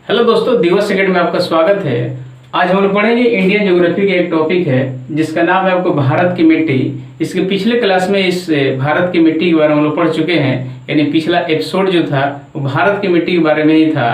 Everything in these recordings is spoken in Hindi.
हेलो दोस्तों, दिवस सेकंड में आपका स्वागत है। आज हम लोग पढ़ेंगे इंडियन ज्योग्राफी का एक टॉपिक है जिसका नाम है आपको भारत की मिट्टी। इसके पिछले क्लास में इस भारत की मिट्टी के बारे में हम लोग पढ़ चुके हैं, यानी पिछला एपिसोड जो था वो भारत की मिट्टी के बारे में ही था।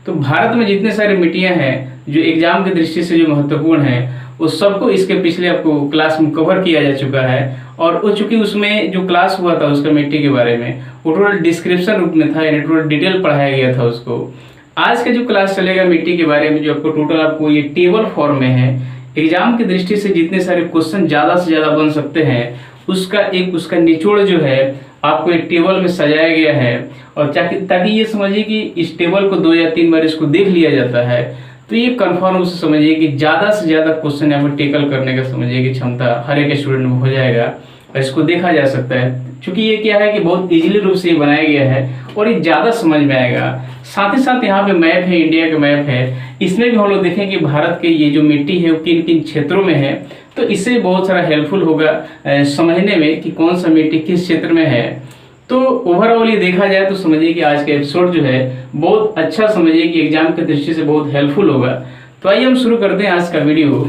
तो भारत में जितने सारी मिट्टियां हैं जो एग्जाम की दृष्टि से जो महत्वपूर्ण है उस सबको इसके पिछले आपको क्लास में कवर किया जा चुका है। और वो चूंकि उसमें जो क्लास हुआ था उसका मिट्टी के बारे में वो टोटल डिस्क्रिप्शन रूप में था, यानी टोटल डिटेल पढ़ाया गया था उसको। आज का जो क्लास चलेगा मिट्टी के बारे में जो आपको टोटल आपको ये टेबल फॉर्म में है, एग्जाम की दृष्टि से जितने सारे क्वेश्चन ज्यादा से ज्यादा बन सकते हैं उसका निचोड़ जो है आपको एक टेबल में सजाया गया है। और ताकि ये समझिए कि इस टेबल को 2 या 3 बार इसको देख लिया जाता है तो ये कन्फर्म रूप से समझिए कि ज्यादा से ज्यादा क्वेश्चन यहाँ पर टेकल करने का समझिए कि क्षमता हर एक स्टूडेंट में हो जाएगा और इसको देखा जा सकता है। क्योंकि ये क्या है कि बहुत इजीली रूप से ये बनाया गया है और ये ज्यादा समझ में आएगा। साथ ही साथ यहाँ पे मैप है, इंडिया का मैप है, इसमें भी हम लोग देखें कि भारत के ये जो मिट्टी है वो किन किन क्षेत्रों में है। तो इससे बहुत सारा हेल्पफुल होगा समझने में कि कौन सा मिट्टी किस क्षेत्र में है। तो ओवरऑल ये देखा जाए तो समझिए कि आज का एपिसोड जो है बहुत अच्छा, समझिए कि एग्जाम की दृष्टि से बहुत हेल्पफुल होगा। तो आइए हम शुरू करते हैं आज का वीडियो।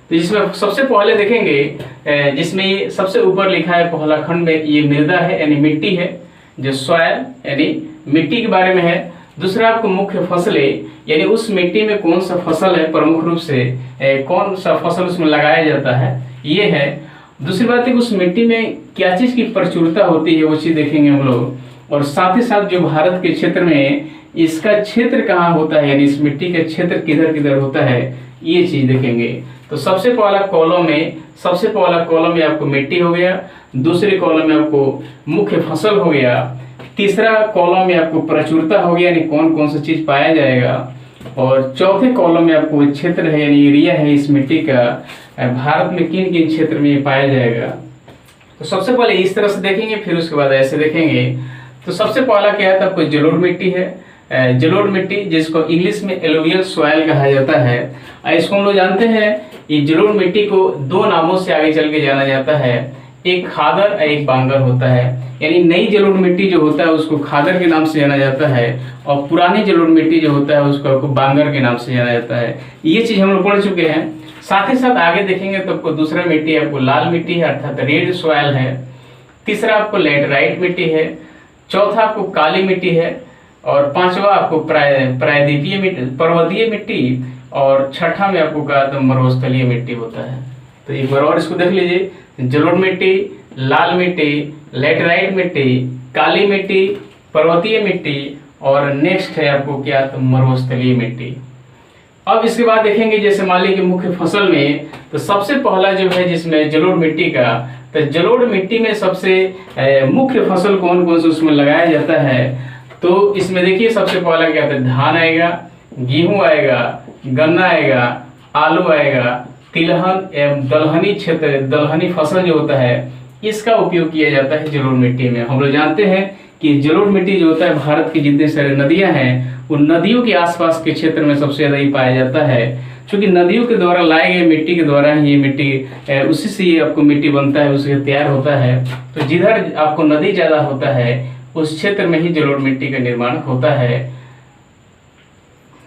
तो जिसमें सबसे पहले देखेंगे जिसमें ये सबसे ऊपर लिखा है पहला खंड में ये मृदा है यानी मिट्टी है, जो सॉइल यानी मिट्टी के बारे में है। दूसरा आपको मुख्य फसलें यानी उस मिट्टी में कौन सा फसल है, प्रमुख रूप से कौन सा फसल उसमें लगाया जाता है ये है। दूसरी बात है कि उस मिट्टी में क्या चीज की प्रचुरता होती है वो चीज देखेंगे हम लोग। और साथ ही साथ जो भारत के क्षेत्र में इसका क्षेत्र कहाँ होता है, यानी इस मिट्टी का क्षेत्र किधर किधर होता है ये चीज देखेंगे। तो सबसे पहला कॉलम में आपको मिट्टी हो गया, दूसरे कॉलम में आपको मुख्य फसल हो गया, तीसरा कॉलम में आपको प्रचुरता हो गया यानी कौन कौन सा चीज पाया जाएगा, और चौथे कॉलम में आपको क्षेत्र है यानी एरिया है इस मिट्टी का, भारत में किन किन क्षेत्र में ये पाया जाएगा। तो सबसे पहले इस तरह से देखेंगे, फिर उसके बाद ऐसे देखेंगे। तो सबसे पहला क्या है तो आपको जलोढ़ मिट्टी है। जलोढ़ मिट्टी जिसको इंग्लिश में एलुवियल सॉइल कहा जाता है। इसको हम लोग जानते हैं ये जलोढ़ मिट्टी को 2 नामों से आगे चल के जाना जाता है, एक खादर और एक बांगर होता है। यानी नई जलोढ़ मिट्टी जो होता है उसको खादर के नाम से जाना जाता है और पुरानी जलोढ़ मिट्टी जो होता है उसको आपको बांगर के नाम से जाना जाता है। ये चीज हम लोग पढ़ चुके हैं। साथ ही साथ आगे देखेंगे तो आपको दूसरा मिट्टी आपको लाल मिट्टी है अर्थात रेड सॉइल है, तीसरा आपको लैटेराइट मिट्टी है, चौथा आपको काली मिट्टी है, और पांचवा आपको प्रायद्वीपीय मिट्टी, पर्वतीय मिट्टी, और छठा में आपको कहा तो मरुस्थलीय मिट्टी होता है। तो एक बार और इसको देख लीजिए, जलोढ़ मिट्टी, लाल मिट्टी, लैटेराइट मिट्टी, काली मिट्टी, पर्वतीय मिट्टी, और नेक्स्ट है आपको क्या तो मरुस्थलीय मिट्टी। अब इसके बाद देखेंगे जैसे मान लीजिए मुख्य फसल में तो सबसे पहला जो है जिसमें जलोढ़ मिट्टी का, तो जलोढ़ मिट्टी में सबसे मुख्य फसल कौन कौन से उसमें लगाया जाता है। तो इसमें देखिए सबसे पहला क्या है, धान आएगा, गेहूं आएगा, गन्ना आएगा, आलू आएगा, तिलहन एवं दलहनी क्षेत्र, दलहनी फसल जो होता है इसका उपयोग किया जाता है जलोढ़ मिट्टी में। हम लोग जानते हैं कि जलोढ़ मिट्टी जो होता है भारत की जितने सारे नदियां हैं उन नदियों के आसपास के क्षेत्र में सबसे ज्यादा ही पाया जाता है। क्योंकि नदियों के द्वारा लाए गए मिट्टी के द्वारा ही ये मिट्टी उसी से ये आपको मिट्टी बनता है, उससे तैयार होता है। तो जिधर आपको नदी ज्यादा होता है उस क्षेत्र में ही जलोढ़ मिट्टी का निर्माण होता है।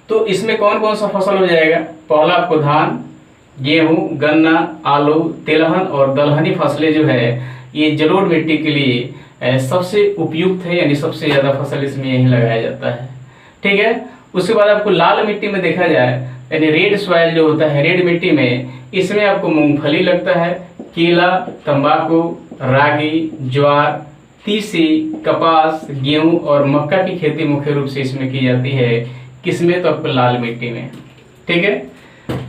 तो इसमें कौन कौन सा फसल हो जाएगा, पहला आपको धान, गेहूं, गन्ना, आलू, तिलहन और दलहनी फसलें जो है ये जलोढ़ मिट्टी के लिए सबसे उपयुक्त है, यानी सबसे ज्यादा फसल इसमें यही लगाया जाता है। ठीक है। उसके बाद आपको लाल मिट्टी में देखा जाए यानी रेड सॉइल जो होता है, रेड मिट्टी में इसमें आपको मूंगफली लगता है, केला, तंबाकू, रागी, ज्वार, तीसी, कपास, गेहूं और मक्का की खेती मुख्य रूप से इसमें की जाती है। किसमें तो आपको लाल मिट्टी में। ठीक है।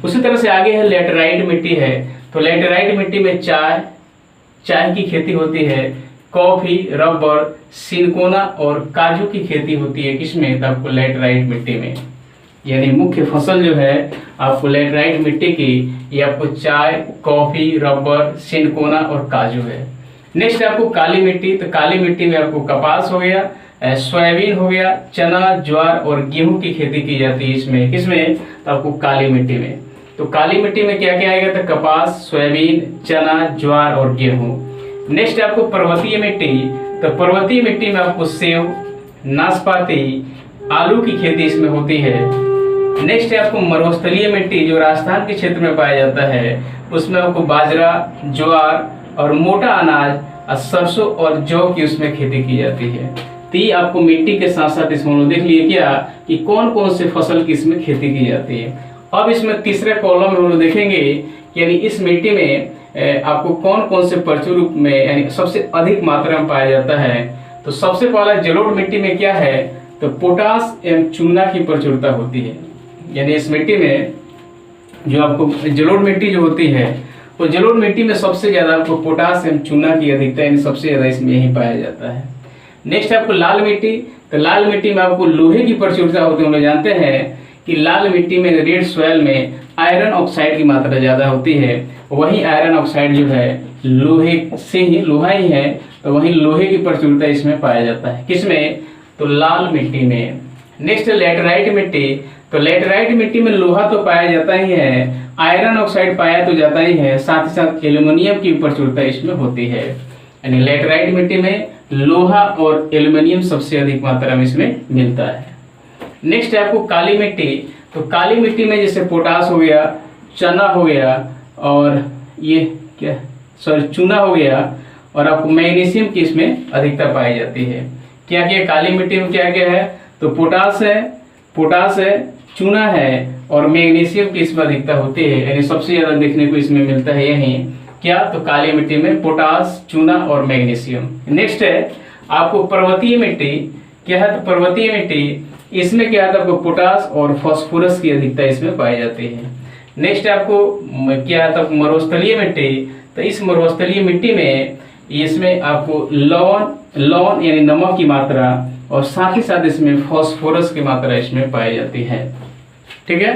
उसी तरह से आगे है लैटेराइट मिट्टी है। तो लैटेराइट मिट्टी में चाय की खेती होती है, कॉफी, रबर, सिनकोना और काजू की खेती होती है। किसमें तो आपको लैटेराइट मिट्टी में। यानी मुख्य फसल जो है आपको लैटेराइट मिट्टी की ये आपको चाय, कॉफी, रबर, सिनकोना और काजू है। नेक्स्ट आपको काली मिट्टी। तो काली मिट्टी में आपको कपास हो गया, सोयाबीन हो गया, चना, ज्वार और गेहूं की खेती की जाती है इसमें। किसमें तो आपको काली मिट्टी में। तो काली मिट्टी में क्या क्या आएगा तो कपास, सोयाबीन, चना, ज्वार और गेहूं। नेक्स्ट आपको पर्वतीय मिट्टी। तो पर्वतीय मिट्टी में आपको सेब, नाशपाती, आलू की खेती इसमें होती है। नेक्स्ट है आपको मरुस्थलीय मिट्टी जो राजस्थान के क्षेत्र में पाया जाता है, उसमें आपको बाजरा, ज्वार और मोटा अनाज, सरसों और जौ की उसमें खेती की जाती है। तो ये आपको मिट्टी के साथ साथ इसमें हम लोग देख लिए क्या कि कौन कौन से फसल की इसमें खेती की जाती है। अब इसमें तीसरे कॉलम में हम लोग देखेंगे यानी इस मिट्टी में आपको कौन कौन से प्रचुर रूप में यानी सबसे अधिक मात्रा में पाया जाता है। तो सबसे पहला जलोढ़ मिट्टी में क्या है, तो पोटास एवं चूना की प्रचुरता होती है। यानी इस मिट्टी में जो आपको जलोढ़ मिट्टी जो होती है, वो जलोढ़ मिट्टी में सबसे ज्यादा आपको पोटास एवं चूना की अधिकता यानी सबसे ज्यादा इसमें यही पाया जाता है। नेक्स्ट आपको लाल मिट्टी, तो लाल मिट्टी में आपको लोहे की प्रचुरता होती है। हम लोग जानते हैं कि लाल मिट्टी में रेड सॉइल में आयरन ऑक्साइड की मात्रा ज्यादा होती है। वही आयरन ऑक्साइड जो है लोहे से ही, लोहा ही है, तो वही लोहे की प्रचुरता इसमें पाया जाता है। किसमें, तो लाल मिट्टी में। नेक्स्ट लैटेराइट मिट्टी, तो लैटेराइट मिट्टी में लोहा तो पाया जाता ही है, आयरन ऑक्साइड पाया तो जाता ही है, साथ ही साथ एल्यूमिनियम की प्रचुरता इसमें होती है। यानी लैटेराइट मिट्टी में लोहा और एल्यूमिनियम सबसे अधिक मात्रा में इसमें मिलता है। नेक्स्ट है आपको काली मिट्टी, तो काली मिट्टी में जैसे पोटास हो गया, चना हो गया और ये क्या सॉरी चूना हो गया और आपको मैग्नीशियम की इसमें अधिकता पाई जाती है। क्या क्या काली मिट्टी में क्या क्या है, तो पोटास है, चूना है और मैग्नीशियम की इसमें अधिकता होती है। यानी सबसे ज्यादा देखने को इसमें मिलता है यही क्या, तो काली मिट्टी में पोटास, चूना और मैग्नीशियम। नेक्स्ट है आपको पर्वतीय मिट्टी, क्या है, तो पर्वतीय मिट्टी इसमें क्या है, आपको पोटास और फास्फोरस की अधिकता इसमें पाई जाती है। नेक्स्ट आपको क्या है, तो मरुस्थलीय मिट्टी, तो इस मरुस्थलीय मिट्टी में इसमें आपको लवण यानी नमक की मात्रा और साथ ही साथ इसमें फास्फोरस की मात्रा इसमें पाई जाती है। ठीक है,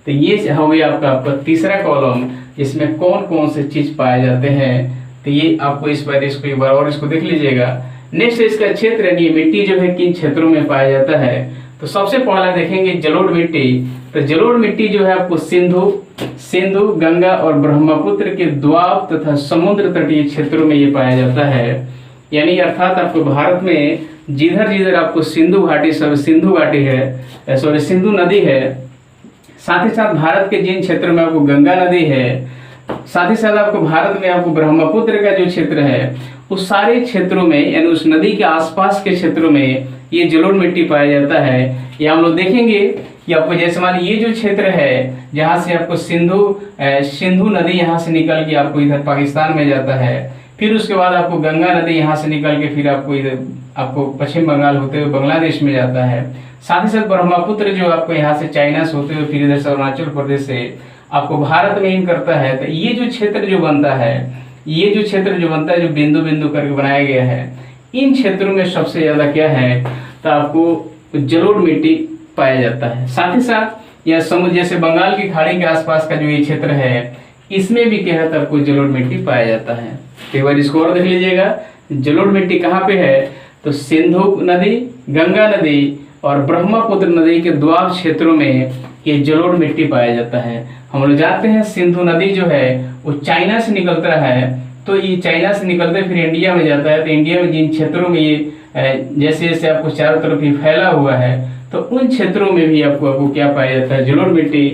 तो ये हो गया आपका तीसरा कॉलम, इसमें कौन कौन से चीज पाए जाते हैं। तो ये आपको इस बार इसको एक बार और इसको देख लीजिएगा। नेक्स्ट इसका क्षेत्र यानी मिट्टी जो है किन क्षेत्रों में पाया जाता है। तो सबसे पहला देखेंगे जलोढ़ मिट्टी, तो जलोढ़ मिट्टी जो है आपको सिंधु, गंगा और ब्रह्मपुत्र के द्वाब तथा समुद्र तटीय क्षेत्रों में ये पाया जाता है। यानी अर्थात आपको भारत में जिधर जिधर आपको सिंधु नदी है, साथ ही साथ भारत के जिन क्षेत्र में आपको गंगा नदी है, साथ ही साथ आपको भारत में आपको ब्रह्मपुत्र का जो क्षेत्र है, उस सारे क्षेत्रों में यानी उस नदी के आसपास के क्षेत्रों में ये जलोढ़ मिट्टी पाया जाता है। ये हम लोग देखेंगे कि आपको जैसे मान ये जो क्षेत्र है जहाँ से आपको सिंधु नदी यहाँ से निकल के आपको इधर पाकिस्तान में जाता है, फिर उसके बाद आपको गंगा नदी यहाँ से निकल के फिर आपको इधर आपको पश्चिम बंगाल होते हुए बांग्लादेश में जाता है। साथ ही साथ ब्रह्मपुत्र जो आपको यहाँ से चाइना से होते हुए फिर इधर से अरुणाचल प्रदेश से आपको भारत में इन करता है। तो ये जो क्षेत्र जो बनता है, जो बिंदु बिंदु करके बनाया गया है, इन क्षेत्रों में सबसे ज्यादा क्या है, तो आपको जलोढ़ मिट्टी पाया जाता है। साथ ही साथ यह समुद्र जैसे बंगाल की खाड़ी के आसपास का जो ये क्षेत्र है, इसमें भी क्या है, तो आपको जलोढ़ मिट्टी पाया जाता है। एक बार इसको और देख लीजिएगा, जलोढ़ मिट्टी कहाँ पे है, तो सिंधु नदी, गंगा नदी और ब्रह्मपुत्र नदी के द्वाब क्षेत्रों में ये जलोढ़ मिट्टी पाया जाता है। हम लोग जानते हैं सिंधु नदी जो है वो चाइना से निकलता है, तो ये चाइना से निकलते फिर इंडिया में जाता है। तो इंडिया में जिन क्षेत्रों में ये जैसे जैसे आपको चारों तरफ ये फैला हुआ है, तो उन क्षेत्रों में भी आपको क्या पाया जाता है, जलोढ़ मिट्टी।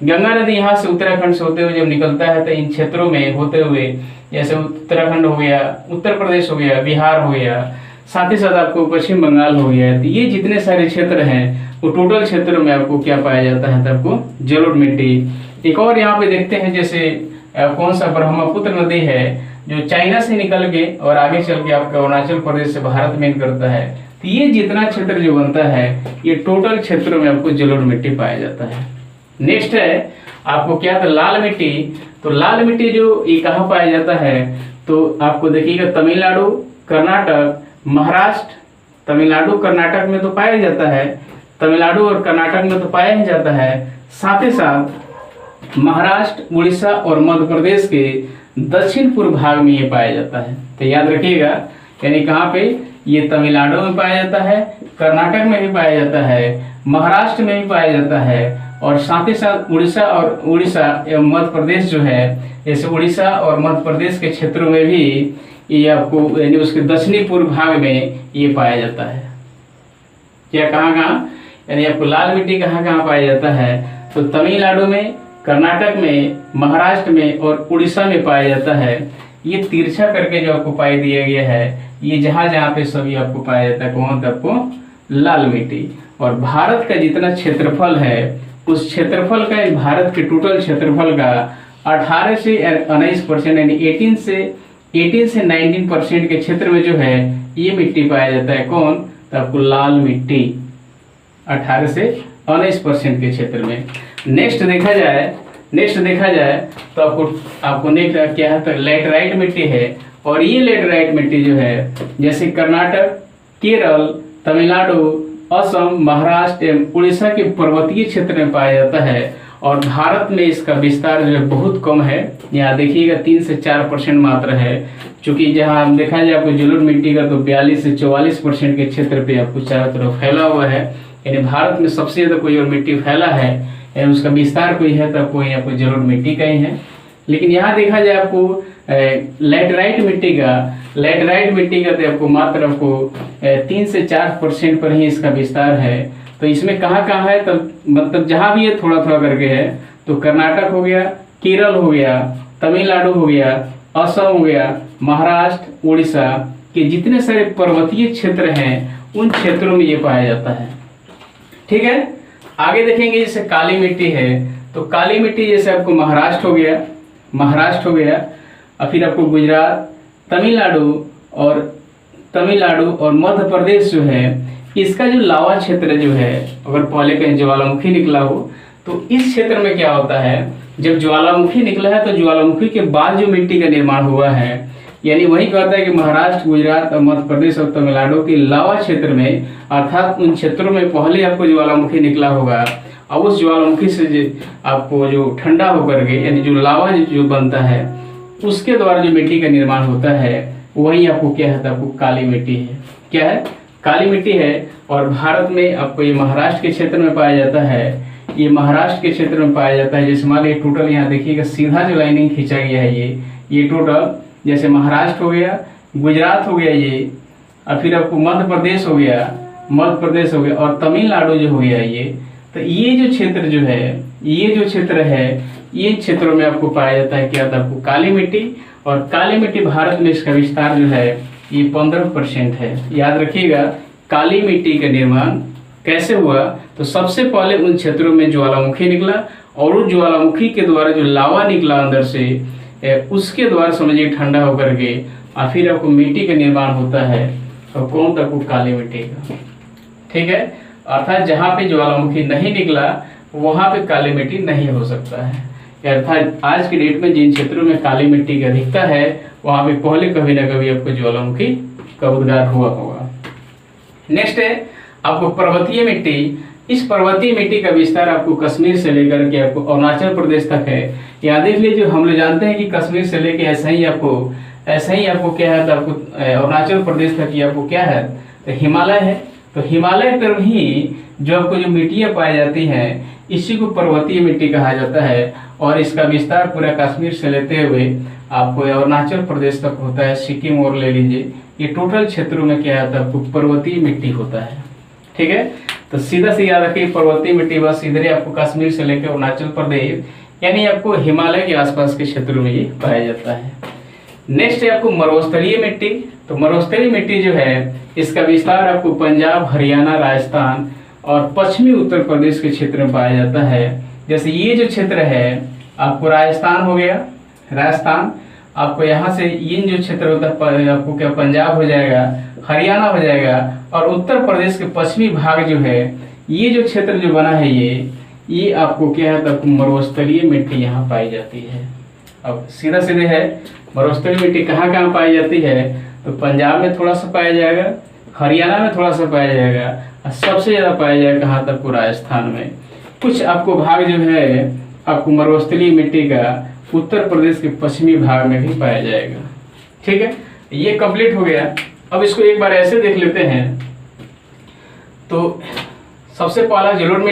गंगा नदी यहाँ से उत्तराखंड से होते हुए जब निकलता है, तो इन क्षेत्रों में होते हुए जैसे उत्तराखंड हो गया, उत्तर प्रदेश हो गया, बिहार हो गया, साथ ही साथ आपको पश्चिम बंगाल हो गया। तो ये जितने सारे क्षेत्र हैं वो टोटल क्षेत्रों में आपको क्या पाया जाता है, तो आपको जलोढ़ मिट्टी। एक और यहाँ पे देखते हैं जैसे कौन सा ब्रह्मपुत्र नदी है जो चाइना से निकल के और आगे चल के आपका अरुणाचल प्रदेश से भारत में करता है। तो ये जितना क्षेत्र जो बनता है, ये टोटल क्षेत्रों में आपको जलोढ़ मिट्टी पाया जाता है। नेक्स्ट है आपको क्या था, लाल मिट्टी। तो लाल मिट्टी जो ये कहाँ पाया जाता है, तो आपको देखिएगा तमिलनाडु, कर्नाटक, महाराष्ट्र, तमिलनाडु कर्नाटक में तो पाया जाता है, तमिलनाडु और कर्नाटक में तो पाया ही जाता है। साथ ही साथ महाराष्ट्र, उड़ीसा और मध्य प्रदेश के दक्षिण पूर्व भाग में ये पाया जाता है। तो याद रखिएगा, यानी कहाँ पे, ये तमिलनाडु में पाया जाता है, कर्नाटक में भी पाया जाता है, महाराष्ट्र में भी पाया जाता है, और साथ ही साथ उड़ीसा एवं मध्य प्रदेश जो है, जैसे उड़ीसा और मध्य प्रदेश के क्षेत्रों में भी ये आपको यानी उसके दक्षिणी पूर्व भाग में ये पाया जाता है। क्या कहाँ यानी आपको लाल मिट्टी कहाँ पाया जाता है, तो तमिलनाडु में, कर्नाटक में, महाराष्ट्र में और उड़ीसा में पाया जाता है। ये तिरछा करके जो आपको पाई दिया गया है, ये जहाँ जहाँ पे सभी आपको पाया जाता है कौन था आपको लाल मिट्टी। और भारत का जितना क्षेत्रफल है उस क्षेत्रफल का, भारत के टोटल क्षेत्रफल का 18 से 19% यानी 18 से 19% के क्षेत्र में जो है ये मिट्टी पाया जाता है कौन, तो आपको लाल मिट्टी 18 से 19% के क्षेत्र में। नेक्स्ट देखा जाए तो आपको नेक्स्ट क्या है, तो लेटराइट मिट्टी है। और ये लेटराइट मिट्टी जो है जैसे कर्नाटक, केरल, तमिलनाडु, असम, महाराष्ट्र एवं उड़ीसा के पर्वतीय क्षेत्र में पाया जाता है। और भारत में इसका विस्तार जो है बहुत कम है। यहाँ देखिएगा 3 से 4% मात्र है। चूंकि जहाँ हम देखा जाए आपको जलोढ़ मिट्टी का तो 42 से 44% के क्षेत्र पे आपको चारों तरफ फैला हुआ है। यानी भारत में सबसे ज्यादा कोई और मिट्टी फैला है यानी उसका विस्तार कोई है तो आपको जलोढ़ मिट्टी का ही है। लेकिन यहाँ देखा जाए आपको लेटराइट मिट्टी का तो आपको मात्र आपको 3 से 4% पर ही इसका विस्तार है। तो इसमें कहाँ कहाँ है, तब मतलब जहाँ भी ये थोड़ा थोड़ा करके है, तो कर्नाटक हो गया, केरल हो गया, तमिलनाडु हो गया, असम हो गया, महाराष्ट्र, उड़ीसा के जितने सारे पर्वतीय क्षेत्र हैं उन क्षेत्रों में ये पाया जाता है। ठीक है, आगे देखेंगे जैसे काली मिट्टी है, तो काली मिट्टी जैसे आपको महाराष्ट्र हो गया और फिर आपको गुजरात, तमिलनाडु और मध्य प्रदेश जो है इसका जो लावा क्षेत्र जो है, अगर पहले कहीं ज्वालामुखी निकला हो तो इस क्षेत्र में क्या होता है, जब ज्वालामुखी निकला है तो ज्वालामुखी के बाद जो मिट्टी का निर्माण हुआ है, यानी वही कहता है कि महाराष्ट्र, गुजरात और मध्य प्रदेश और तमिलनाडु के लावा क्षेत्र में, अर्थात उन क्षेत्रों में पहले आपको ज्वालामुखी निकला होगा और उस ज्वालामुखी से आपको जो ठंडा होकर के यानी जो लावा जो बनता है उसके द्वारा जो मिट्टी का निर्माण होता है वही आपको क्या है, आपको काली मिट्टी है। क्या है, काली मिट्टी है। और भारत में आपको ये महाराष्ट्र के क्षेत्र में पाया जाता है। ये महाराष्ट्र के क्षेत्र में पाया जाता है। जैसे मान लीजिए टोटल यहाँ देखिएगा सीधा जो लाइनिंग खींचा गया है ये टोटल जैसे महाराष्ट्र हो गया, गुजरात हो गया ये, और फिर आपको मध्य प्रदेश हो गया और तमिलनाडु जो हो गया ये। तो ये जो क्षेत्र जो है, ये क्षेत्रों में आपको पाया जाता है क्या, आपको काली मिट्टी। और काली मिट्टी भारत में इसका विस्तार जो है ये 15% है। याद रखिएगा काली मिट्टी का निर्माण कैसे हुआ, तो सबसे पहले उन क्षेत्रों में ज्वालामुखी निकला और उस ज्वालामुखी के द्वारा जो लावा निकला अंदर से उसके द्वारा समझिए ठंडा होकर के और फिर आपको मिट्टी का निर्माण होता है। तो कौन तक को काली मिट्टी का। ठीक है, अर्थात जहाँ पे ज्वालामुखी नहीं निकला वहाँ पे काली मिट्टी नहीं हो सकता है। अर्थात आज की डेट में जिन क्षेत्रों में काली मिट्टी की अधिकता है वहाँ पे पहले कभी ना कभी आपको ज्वालामुखी का उद्गार हुआ होगा। नेक्स्ट है आपको पर्वतीय मिट्टी। इस पर्वतीय मिट्टी का विस्तार आपको कश्मीर से लेकर के आपको अरुणाचल प्रदेश तक है। याद देख लीजिए, हम लोग जानते हैं कि कश्मीर से लेके ऐसा ही आपको क्या है, आपको अरुणाचल प्रदेश तक आपको क्या है, तो हिमालय है। तो हिमालय तरफ ही जो आपको जो मिट्टियाँ पाई जाती हैं इसी को पर्वतीय मिट्टी कहा जाता है। और इसका विस्तार पूरा कश्मीर से लेते हुए आपको अरुणाचल प्रदेश तक होता है, सिक्किम और ले लीजिए। ये टोटल क्षेत्रों में क्या होता है, आपको पर्वतीय मिट्टी होता है। ठीक है, तो सीधा से याद रखिए पर्वतीय मिट्टी बस इधर आपको कश्मीर से लेकर अरुणाचल प्रदेश यानी आपको हिमालय के आसपास के क्षेत्रों में ये पाया जाता है। नेक्स्ट है आपको मरुस्थलीय मिट्टी। तो मरुस्थलीय मिट्टी जो है इसका विस्तार आपको पंजाब, हरियाणा, राजस्थान और पश्चिमी उत्तर प्रदेश के क्षेत्र में पाया जाता है। जैसे ये जो क्षेत्र है आपको राजस्थान हो गया, आपको यहाँ से इन जो क्षेत्र होता है आपको क्या पंजाब हो जाएगा, हरियाणा हो जाएगा और उत्तर प्रदेश के पश्चिमी भाग जो है ये जो क्षेत्र जो बना है ये आपको क्या है, आपको मरुस्थलीय मिट्टी यहाँ पाई जाती है। अब सीधा सीधे है मरुस्थलीय मिट्टी कहाँ कहाँ पाई जाती है, तो पंजाब में थोड़ा सा पाया जाएगा, हरियाणा में थोड़ा सा पाया जाएगा और सबसे ज़्यादा पाया जाएगा कहाँ तक को राजस्थान में। कुछ आपको भाग जो है आपको मरुस्थलीय मिट्टी का उत्तर प्रदेश के पश्चिमी भाग में भी पाया जाएगा। ठीक है, ये कंप्लीट हो गया। अब इसको एक बार ऐसे देख लेते हैं। तो सबसे पहला जलोढ़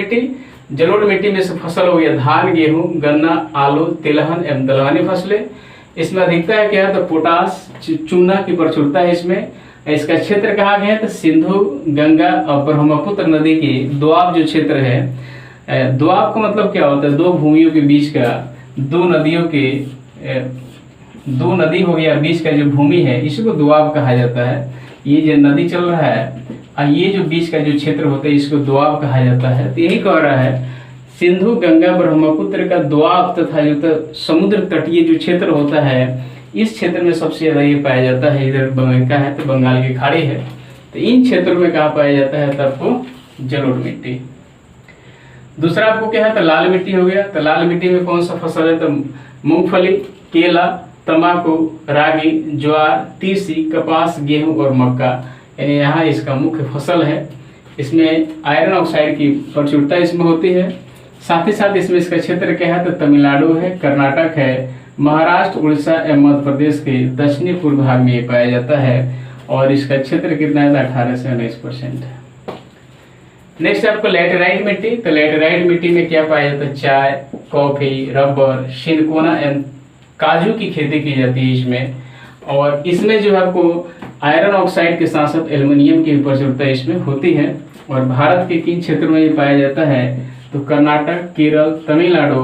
मिट्टी में से फसल हो गया धान, गेहूं, गन्ना, आलू, तिलहन एवं दलहनी फसलें। इसमें अधिकता है क्या है, तो पोटास, चूना की प्रचुरता है इसमें। इसका क्षेत्र कहाँ गया है, तो सिंधु, गंगा और ब्रह्मपुत्र नदी की दोआब जो क्षेत्र है दोआब का मतलब क्या होता है? दो भूमियों के बीच का, दो नदियों के दो नदी हो गया बीच का जो भूमि है, इसी को दोआब कहा जाता है। ये जो नदी चल रहा है और ये जो बीच का जो क्षेत्र होता है, इसको दोआब कहा जाता है। तो यही कह रहा है सिंधु गंगा ब्रह्मपुत्र का दोआब तथा जो समुद्र तटीय जो क्षेत्र होता है, इस क्षेत्र में सबसे ज्यादा ये पाया जाता है। इधर बंगाल है तो बंगाल की खाड़ी है, तो इन क्षेत्रों में कहाँ पाया जाता है? तो आपको जलोढ़ मिट्टी। दूसरा आपको क्या है? तो लाल मिट्टी हो गया। तो लाल मिट्टी में कौन सा फसल है? तो मूंगफली, केला, तंबाकू, रागी, ज्वार, तीसी, कपास, गेहूं और मक्का, यानी यहाँ इसका मुख्य फसल है। इसमें आयरन ऑक्साइड की प्रचुरता इसमें होती है। साथ ही साथ इसमें इसका क्षेत्र क्या है? तो तमिलनाडु है, कर्नाटक है, महाराष्ट्र, उड़ीसा एवं मध्य प्रदेश के दक्षिणी पूर्व भाग में ये पाया जाता है। और इसका क्षेत्र कितना है? 18 से 19% है। नेक्स्ट आपको लैटेराइट मिट्टी। तो लैटेराइट मिट्टी में क्या पाया जाता है? चाय, कॉफी, रबर, सिनकोना एवं काजू की खेती की जाती है इसमें। और इसमें जो आपको आयरन ऑक्साइड के साथ साथ एल्युमिनियम की प्रचुरता इसमें होती है। और भारत के किन क्षेत्रों में ये पाया जाता है? तो कर्नाटक, केरल, तमिलनाडु,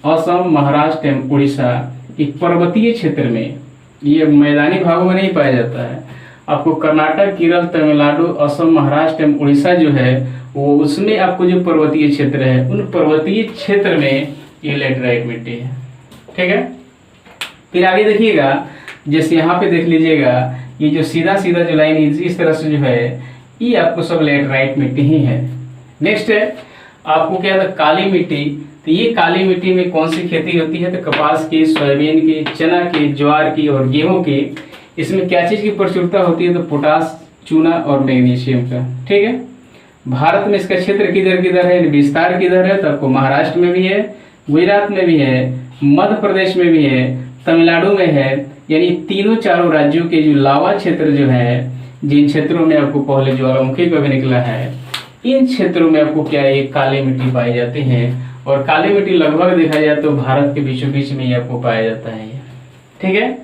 असम, महाराष्ट्र एवं उड़ीसा, एक पर्वतीय क्षेत्र में, ये मैदानी भागों में नहीं पाया जाता है। आपको कर्नाटक, केरल, तमिलनाडु, असम, महाराष्ट्र एवं उड़ीसा जो है वो उसमें आपको जो पर्वतीय क्षेत्र है, उन पर्वतीय क्षेत्र में ये लैटेराइट मिट्टी है। ठीक है, फिर आगे देखिएगा, जैसे यहाँ पे देख लीजिएगा, ये जो सीधा सीधा जो लाइन इस तरह से जो है, ये आपको सब लैटेराइट मिट्टी ही है। नेक्स्ट है आपको क्या है? काली मिट्टी। तो ये काली मिट्टी में कौन सी खेती होती है? तो कपास की, सोयाबीन की, चना की, ज्वार की और गेहूं की। इसमें क्या चीज की प्रचुरता होती है? तो पोटास, चूना और मैग्नीशियम का। ठीक है, भारत में इसका क्षेत्र किधर है, विस्तार किधर है? तो आपको महाराष्ट्र में भी है, गुजरात में भी है, मध्य प्रदेश में भी है, तमिलनाडु में है। यानी तीनों चारों राज्यों के जो लावा क्षेत्र जो है, जिन क्षेत्रों में आपको पहले ज्वालामुखी कभी निकला है, इन क्षेत्रों में आपको क्या है? काली मिट्टी पाई जाती है। और काली मिट्टी लगभग देखा जाए तो भारत के बीचों बीच में ही आपको पाया जाता है। ठीक है,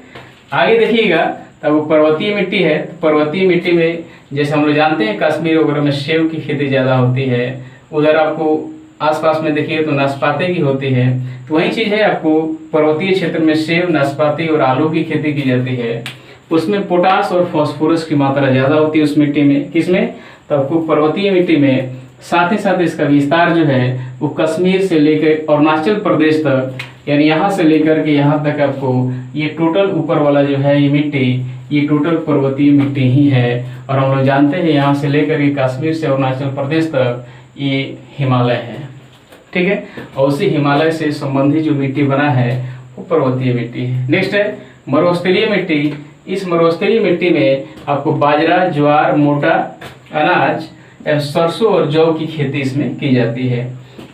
आगे देखिएगा, तब वो पर्वतीय मिट्टी है। तो पर्वतीय मिट्टी में जैसे हम लोग जानते हैं कश्मीर वगैरह में सेब की खेती ज्यादा होती है। उधर आपको आसपास में देखिए तो नाशपाती की होती है। तो वही चीज है, आपको पर्वतीय क्षेत्र में सेब, नाशपाती और आलू की खेती की जाती है। उसमें पोटास और फास्फोरस की मात्रा ज्यादा होती है उस मिट्टी में। किसमें? तो आपको पर्वतीय मिट्टी में। साथ ही साथ इसका विस्तार जो है वो कश्मीर से लेकर अरुणाचल प्रदेश तक, यानी यहाँ से लेकर के यहाँ तक आपको ये टोटल ऊपर वाला जो है ये मिट्टी, ये टोटल पर्वतीय मिट्टी ही है। और हम लोग जानते हैं यहाँ से लेकर के कश्मीर से अरुणाचल प्रदेश तक ये हिमालय है। ठीक है, और उसी हिमालय से संबंधित जो मिट्टी बना है वो पर्वतीय मिट्टी है। नेक्स्ट है मरुस्थलीय मिट्टी। इस मरुस्थलीय मिट्टी में आपको बाजरा, ज्वार, मोटा अनाज, सरसों और जौ की खेती इसमें की जाती है।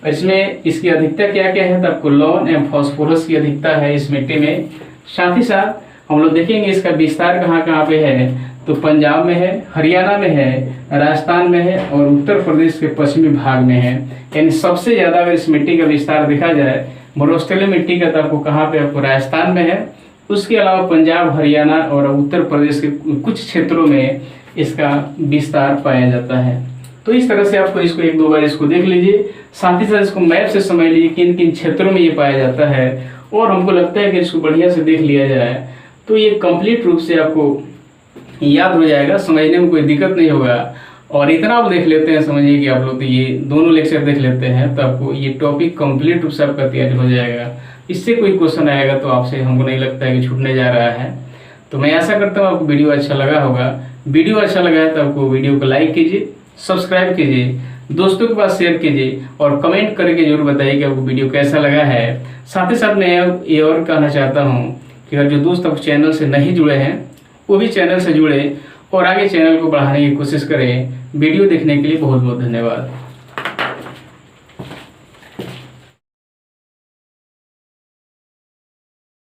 इसमें इसकी अधिकता क्या क्या है? तो आपको लवण एवं फास्फोरस की अधिकता है इस मिट्टी में। साथ ही साथ हम लोग देखेंगे इसका विस्तार कहाँ कहाँ पे है। तो पंजाब में है, हरियाणा में है, राजस्थान में है और उत्तर प्रदेश के पश्चिमी भाग में है। यानी सबसे ज्यादा अगर इस मिट्टी का विस्तार देखा जाए मरुस्थलीय मिट्टी का, तो आपको कहाँ पे? आपको राजस्थान में है। उसके अलावा पंजाब, हरियाणा और उत्तर प्रदेश के कुछ क्षेत्रों में इसका विस्तार पाया जाता है। तो इस तरह से आपको इसको एक दो बार इसको देख लीजिए, साथ ही साथ इसको मैप से समझ लीजिए किन किन क्षेत्रों में ये पाया जाता है। और हमको लगता है कि इसको बढ़िया से देख लिया जाए तो ये कंप्लीट रूप से आपको याद हो जाएगा, समझने में कोई दिक्कत नहीं होगा। और इतना आप देख लेते हैं, समझिए कि आप लोग तो ये दोनों लेक्चर देख लेते हैं तो आपको ये टॉपिक कंप्लीट रूप से आपका तैयारी हो जाएगा। इससे कोई क्वेश्चन आएगा तो आपसे हमको नहीं लगता है कि छूटने जा रहा है। तो मैं आशा करता हूँ आपको वीडियो अच्छा लगा होगा। वीडियो अच्छा लगा है तो आपको वीडियो को लाइक कीजिए, सब्सक्राइब कीजिए, दोस्तों के पास शेयर कीजिए और कमेंट करके जरूर बताइए कि आपको वीडियो कैसा लगा है। साथ ही साथ मैं ये और कहना चाहता हूँ कि अगर जो दोस्त आप चैनल से नहीं जुड़े हैं वो भी चैनल से जुड़े और आगे चैनल को बढ़ाने की कोशिश करें। वीडियो देखने के लिए बहुत बहुत धन्यवाद।